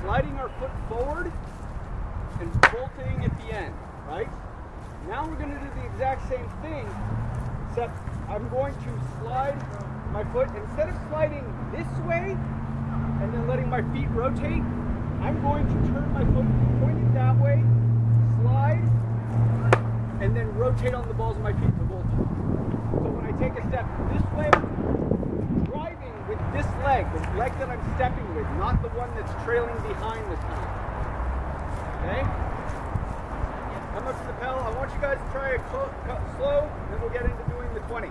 sliding our foot forward and bolting at the end, right? Now we're going to do the exact same thing, except I'm going to slide my foot. Instead of sliding this way and then letting my feet rotate, I'm going to turn my foot pointed that way, slide, and then rotate on the balls of my feet to bolt. So when I take a step this way, driving with this leg, the leg that I'm stepping with, not the one that's trailing behind this time. Okay? Come up to the pedal. I want you guys to try it slow, then we'll get into doing the 20.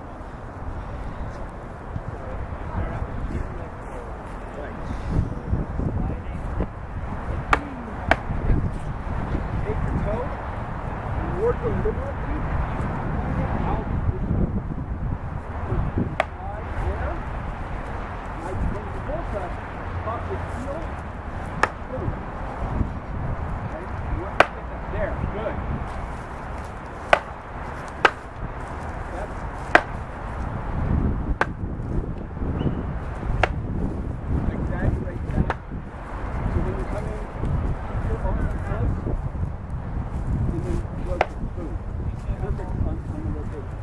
Take your toe, more deliberately, out this way. Slide there. Nice when you volta, pop your heel, boom. Okay, you want to get that there, good. Exaggerate that. So when you come in, keep your arms close, and then rotate, boom. Perfect on the rotation.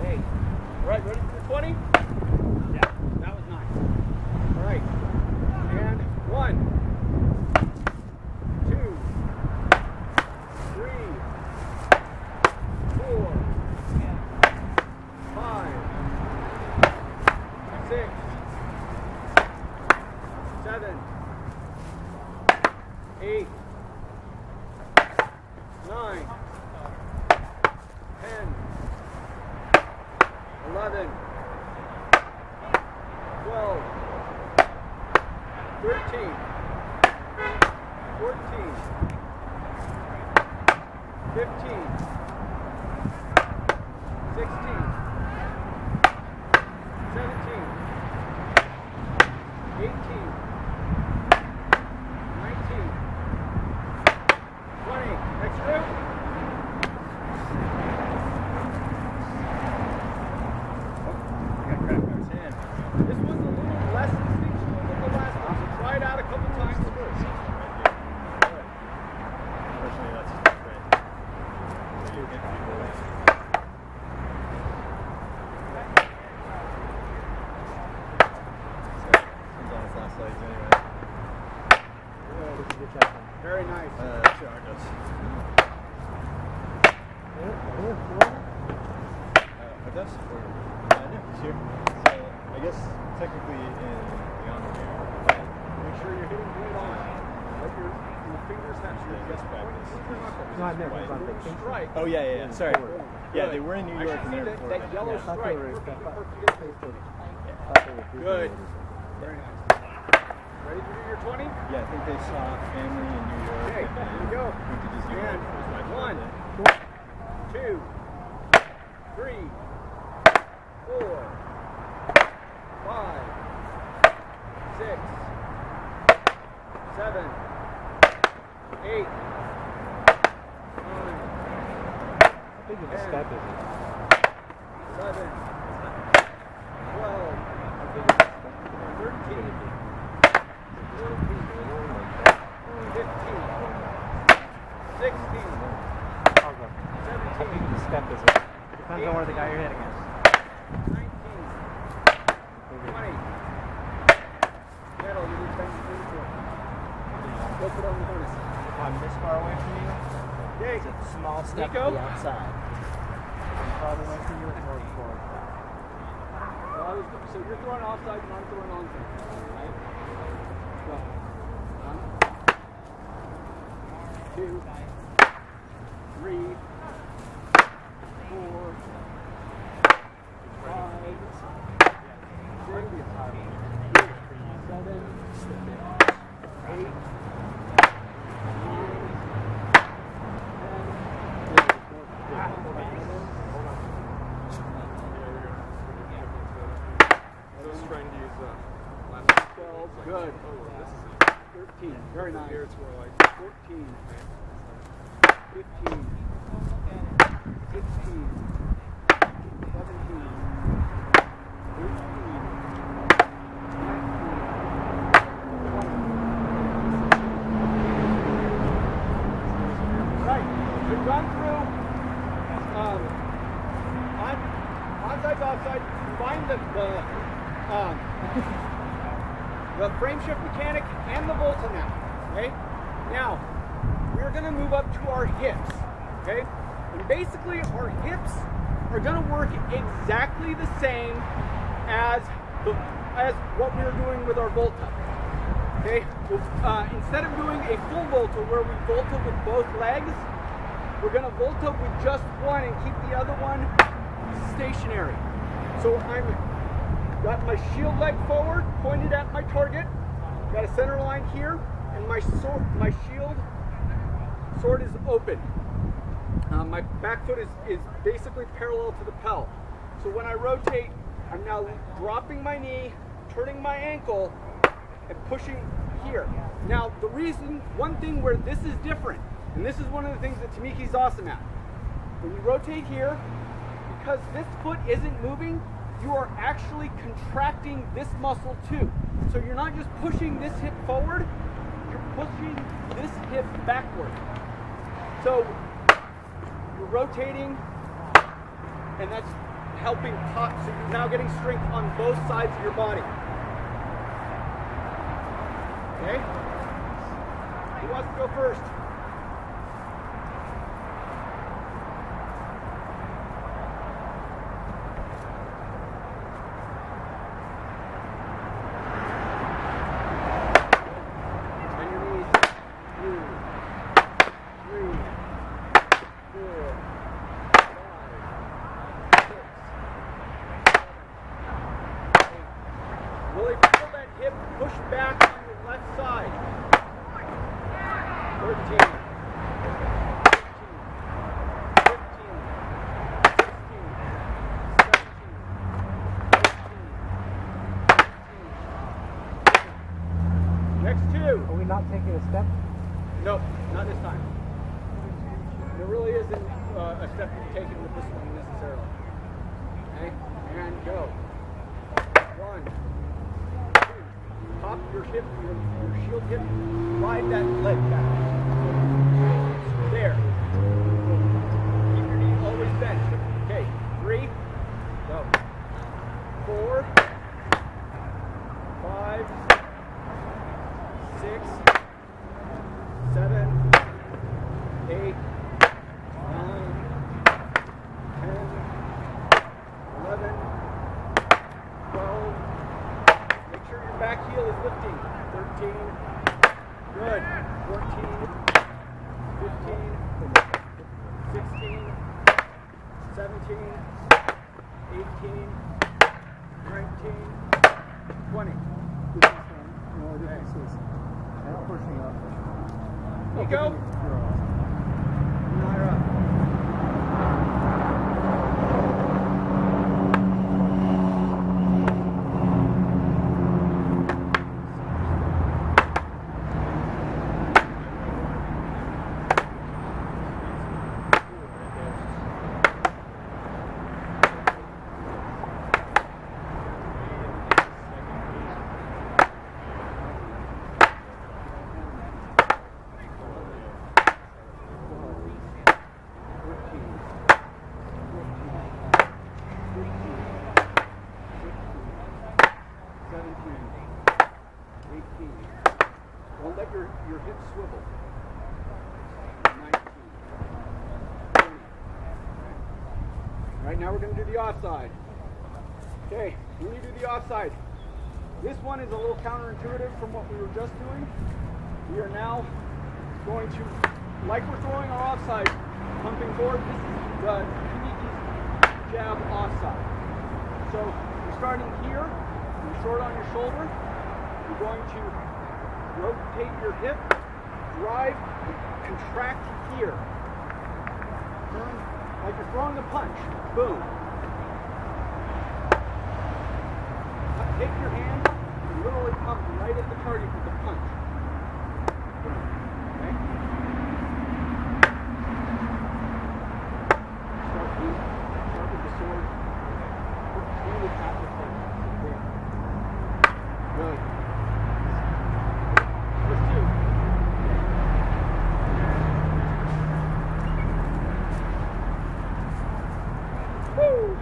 Hey, all right, ready for the 20? Yeah, that was nice. All right, and 1, 2, 3, 4, 5, 6, 7, 8, 9, 10, 11, 12, 13, 14, 15, 16, 17, 18, 19, 20. Next group. This one's a little less instinctual than the last one, so try it out a couple times first. Unfortunately, that's great. You get people away. He's on his last legs anyway. Very nice. Two Argos. Argos? Or, no, he's here. So, I guess technically in the honor here. Make sure you're hitting blade on. Let your fingers touch your Best practice. No, I meant it was on Little vacation. strike. Oh, yeah. Sorry. Yeah, they were in New I York should and see they're in Florida. that yellow Yeah. stripe. Good. Very nice. Ready to do your 20? Yeah, I think they saw family in New York. Okay, and here we go. went to Disney World And for his wife's 1, birthday. 2, 3, 4, 5, 6, 7, 8, 9, How big of a step is it? 11, 12, 13, 14, 15, 16, How big 17, of a step is it? Depends on where the guy you're hitting is. 19, 20. Metal, you need to go put on the harness. If I'm this far away from you, Yay. it's a small step Nico? to the outside. If I'm farther away from you, it's more forward. So you're throwing offside and I'm throwing onside. Right? Go. 1, 2, 3, 4, 5, 6, 7, 8, 12, good. 13, very nice. 14, 15, 16, 17, 18, 19, 20, the frame shift mechanic and the Volta now. Okay? Now, we're gonna move up to our hips. Okay? And basically our hips are gonna work exactly the same as what we were doing with our Volta. Okay? Instead of doing a full Volta where we Volta with both legs, we're gonna Volta with just one and keep the other one stationary. So I'm got my shield leg forward, pointed at my target, got a center line here, and my shield sword is open. My back foot is basically parallel to the Pel. So when I rotate, I'm now dropping my knee, turning my ankle, and pushing here. Now, one thing where this is different, and this is one of the things that Tamiki's awesome at. When you rotate here, because this foot isn't moving, you are actually contracting this muscle too. So you're not just pushing this hip forward, you're pushing this hip backward. So you're rotating, and that's helping pop. So you're now getting strength on both sides of your body. Okay? Who wants to go first? Bend your knees. 2, 3, 4, 5, 6, 7, 8. Really feel that hip push back on your left side. 13, 14, 15, 16, 17, 18, 19. Next two. Are we not taking a step? No, not this time. There really isn't a step to be taken with this one necessarily. Okay, and go. 1, 2. Pop your hip, your shield hip, slide that leg back. There. Keep your knee always bent. Okay, 3, go. 4, 5, 6, 7, 8, 9, 10, 11, 12. Make sure your back heel is lifting. 13. Good. 14. 15. 16. 17. 18. 19. 20. No, the difference is not pushing up. Nico? You're awesome. Naira. Don't let your hips swivel. 19. 20. All right, now we're going to do the offside. Okay, when you do the offside, this one is a little counterintuitive from what we were just doing. We are now going to, like we're throwing our offside, pumping forward. This is the Tamiki's jab offside. So you're starting here, you're short on your shoulder. You're going to rotate your hip, drive, contract here. Turn like you're throwing a punch. Boom. Take your hand and literally pump right at the target with the punch. Boom. Okay? Start with the sword. Really tap the target. There. Good. Let's do. Woo!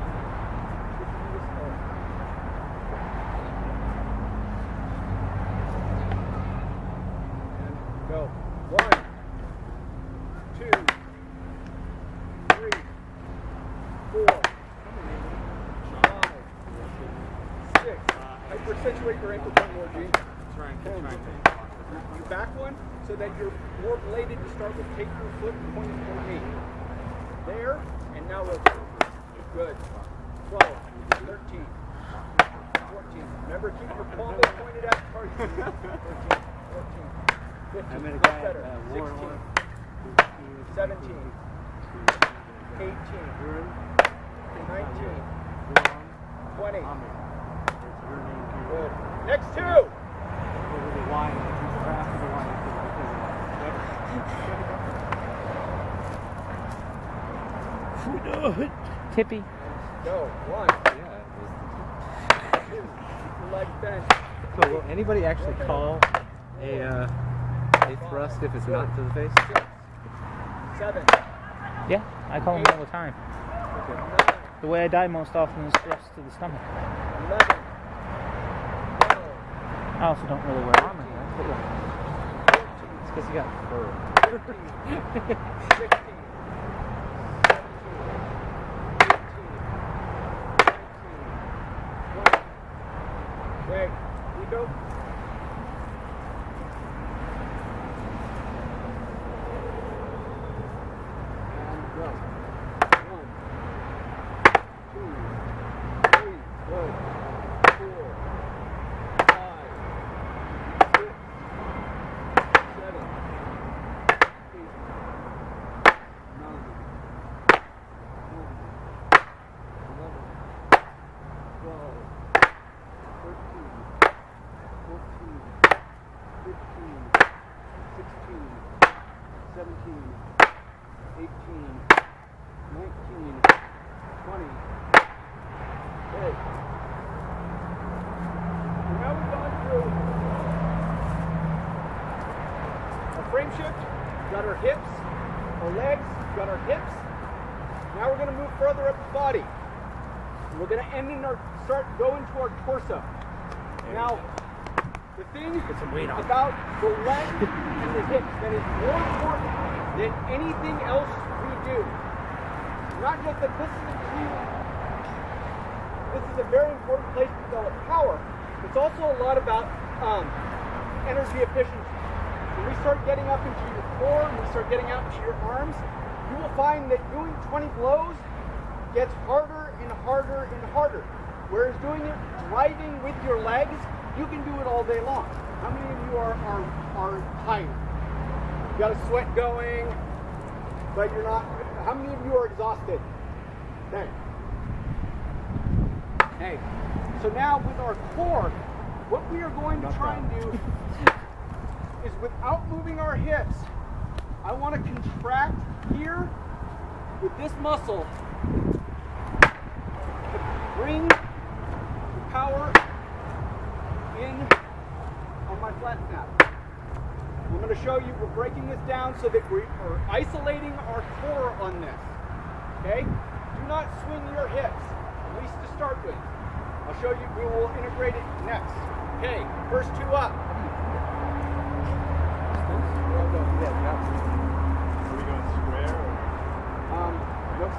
your ankle one more, Gene. Trying to. You back one so that you're more bladed to start with. Take your foot and point it toward me. There, and now rotate. Good. 12, 13, 14. Remember, keep your palm pointed at the target. 13, 14, 15. I met a Much guy better. at 16, 17, 18, 19, 20. Good. Next two. Over the line, after the line, Tippy. Go. One, two. Keep your leg bent. So will anybody actually call a thrust if it's not to the face? 6, 7, Yeah, I call him all the time. 9, The way I die most often is thrust to the stomach. 11, 12, I also don't really wear armor. But yeah. 14, It's because you got fur. 15, 16, 17, 18, 19, 20. Okay, we go. And go. 1, 2, 3, good. 4, 5, 6, 7, 8, 9, Good. So now we've gone through our frame shift, got our hips, our legs, got our hips. Now we're going to move further up the body. And we're going to end in our go into our torso. Now, the thing about the leg and the hips that is more important than anything else we do, not just that this is a very important place to develop power, it's also a lot about energy efficiency. When we start getting up into your core, and we start getting out into your arms, you will find that doing 20 blows gets harder and harder and harder. Whereas doing it driving with your legs, you can do it all day long. How many of you are tired? You got a sweat going, but you're not. How many of you are exhausted? Okay. Hey. So now with our core, what we are going to try and do is without moving our hips, I want to contract here with this muscle to bring the power in on my flat snap. I'm going to show you, we're breaking this down so that we are isolating our core on this. Okay? Do not swing your hips, at least to start with. I'll show you, we will integrate it next. Okay, first two up. Are we going square or? Nope.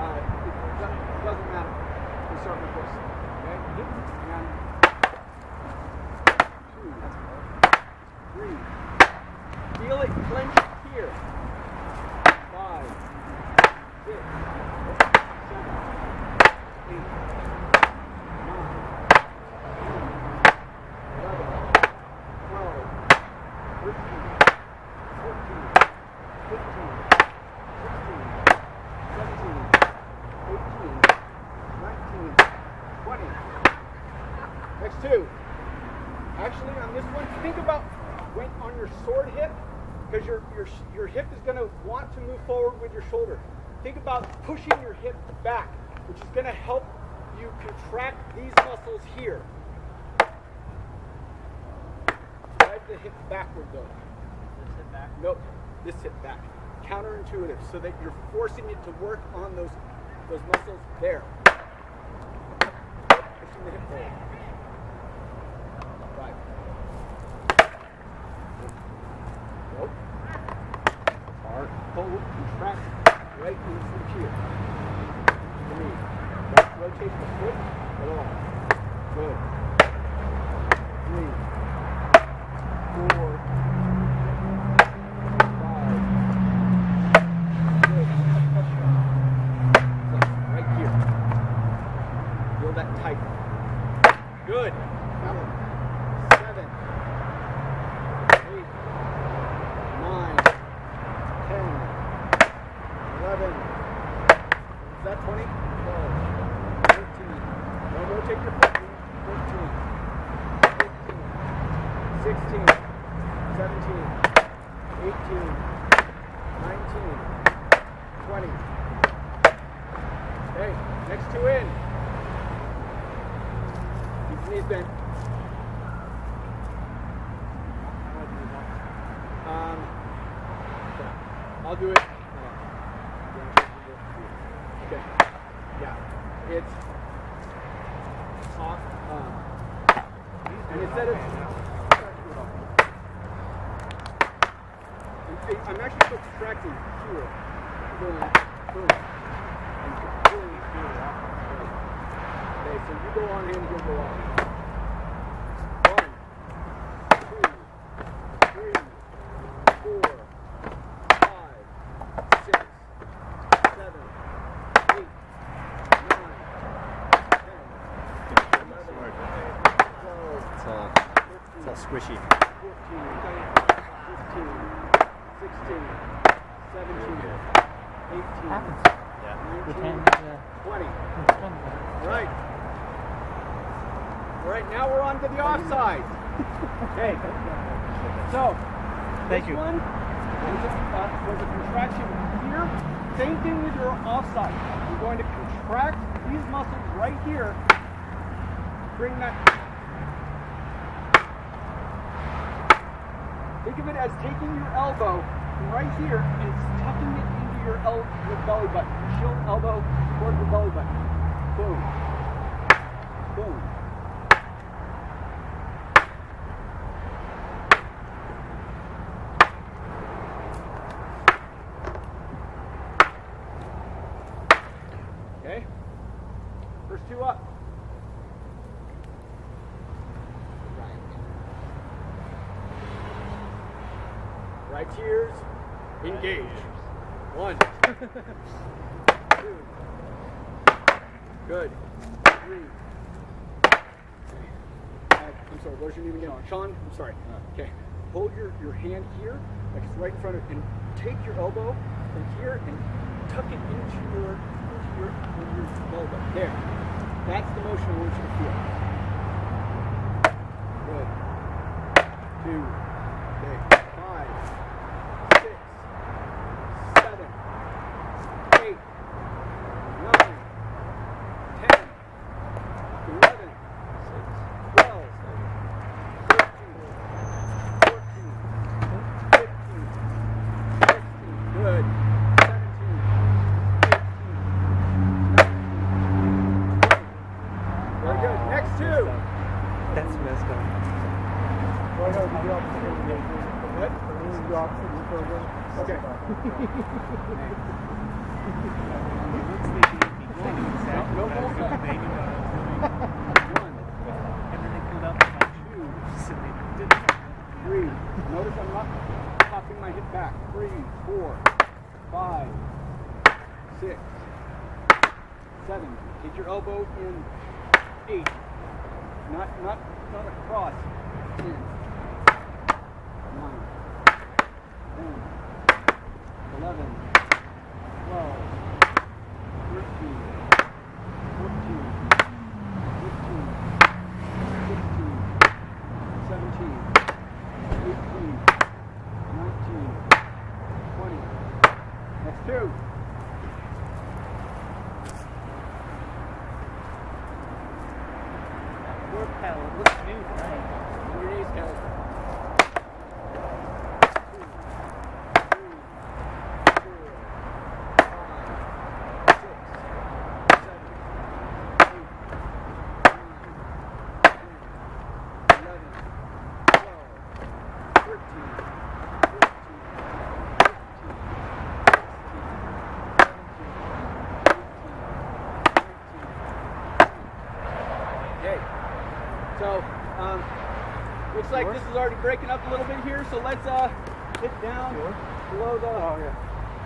It doesn't matter. We start with this. Okay? And 2, 3. Feel it clench here. 5, 6, 7, 8, 9, 11, 12, 13, 14, 15, 16, 17, 18, 19, 20. Next two. Actually, on this one, think about when on your sword hip, because your hip is going to want to move forward with your shoulder. Think about pushing your hip back, which is going to help you contract these muscles here. Drive the hip backward though. This hip back. Nope, this hip back. Counterintuitive, so that you're forcing it to work on those muscles there. Pushing the hip forward. Right. Nope. Hard. Hold, contract, right into here. 3. Don't rotate the foot at all. Good. 16, 17, 18, 19, 20. Okay, next two in. Keep your knees bent. I'll do it. Okay. Yeah. It's off. And instead of I'm actually still contracting here. Boom, boom. And pulling it here off. Okay, so you go on in, you'll go off. 1, 2, 3, 4, 5, 6, 7, 8, 9, 10, 11, 12, It's all squishy. 14, 15, 16, 17, 18, Happens. Yeah. With 19, hands, 20. swim. All right. All right, now we're on to the offside. Okay. So, Thank this you. one was a contraction here. Same thing with your offside. You're going to contract these muscles right here. Bring that. Think of it as taking your elbow from right here and tucking it into your belly button. Shield elbow toward the belly button. Boom. Boom. Okay. First two up. Right ears, engage. 1, 2, good. 3. I'm sorry, where's your name again? Sean? I'm sorry. Okay. Hold your hand here, like it's right in front of and take your elbow from here and tuck it into your elbow. There. That's the motion I want you to feel. Good. 2. Okay. 5, 6, 7, 8, 9, 10, 11, 12, 13, 14, 15, 16, good. 17, 18, 19, 20. Very good. Next two. That's messed up. Good. Okay. No more. 1, 2, 3. Notice I'm not popping my hip back. 3, 4, 5, 6, 7. Get your elbow in 8. Not across. 10, 9, 10, 11, 12, 13, 14, 15, 16, 17, 18, 19, 20. Next two. Work paddle. It looks new tonight. On your knees, Kelly. 2, 3, 4, 5, 6, 7, 8, 9, 10, 11, 12, 13, 14, 15, 16, 17, 18, 19, 20. Okay. So, looks like this is already breaking up a little bit here, so let's hit down below the,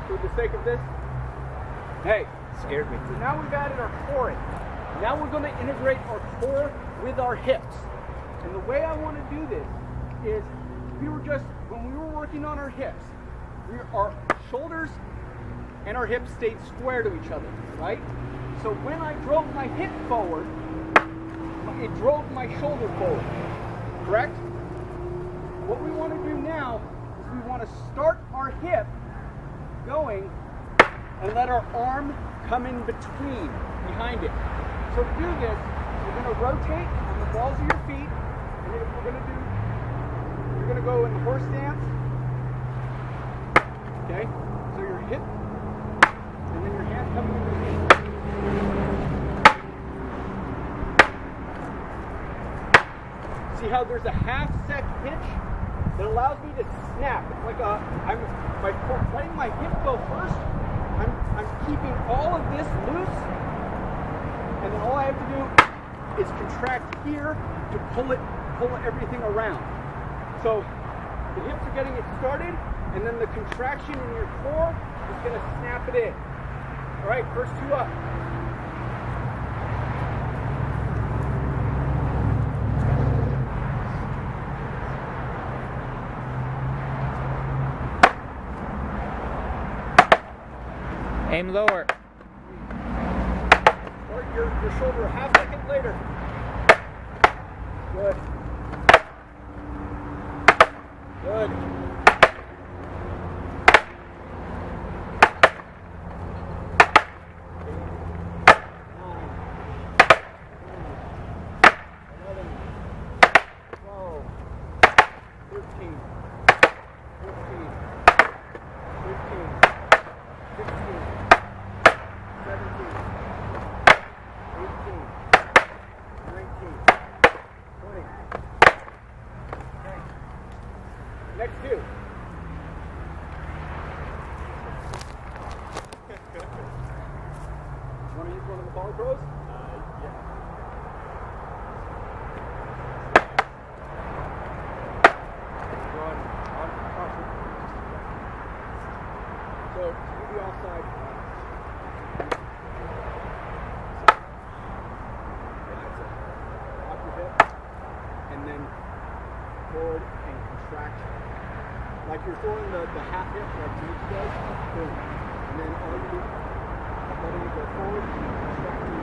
for the sake of this. Hey, Scared me. so now we've added our core in. Now we're going to integrate our core with our hips. And the way I want to do this is, when we were working on our hips, our shoulders and our hips stayed square to each other, right? So when I drove my hip forward, it drove my shoulder forward, correct? what we want to do now is we want to start our hip going and let our arm come in between, behind it. So to do this, you're going to rotate on the balls of your feet, and then you're going to go in the horse stance. Okay? So your hip, and then your hand coming in between. See how there's a half sec pitch that allows me to snap. It's like by letting my hip go first, I'm keeping all of this loose, and then all I have to do is contract here to pull everything around. So the hips are getting it started, and then the contraction in your core is going to snap it in. All right, first two up. Aim lower. Or your shoulder a half second later. Good. Good. 19, 20. Okay. Next two. Want to use one of the Power Pros? Yeah. Go on caution. So you be offside. Off your hip, and then forward and contract. Like you're throwing the half hip like Gage does. Boom. And then all you do, letting it go forward and contracting.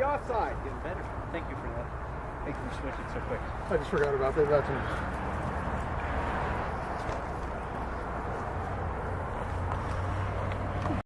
Offside. Getting better. Thank you for that. Thank you for switching so quick. I just forgot about that. That's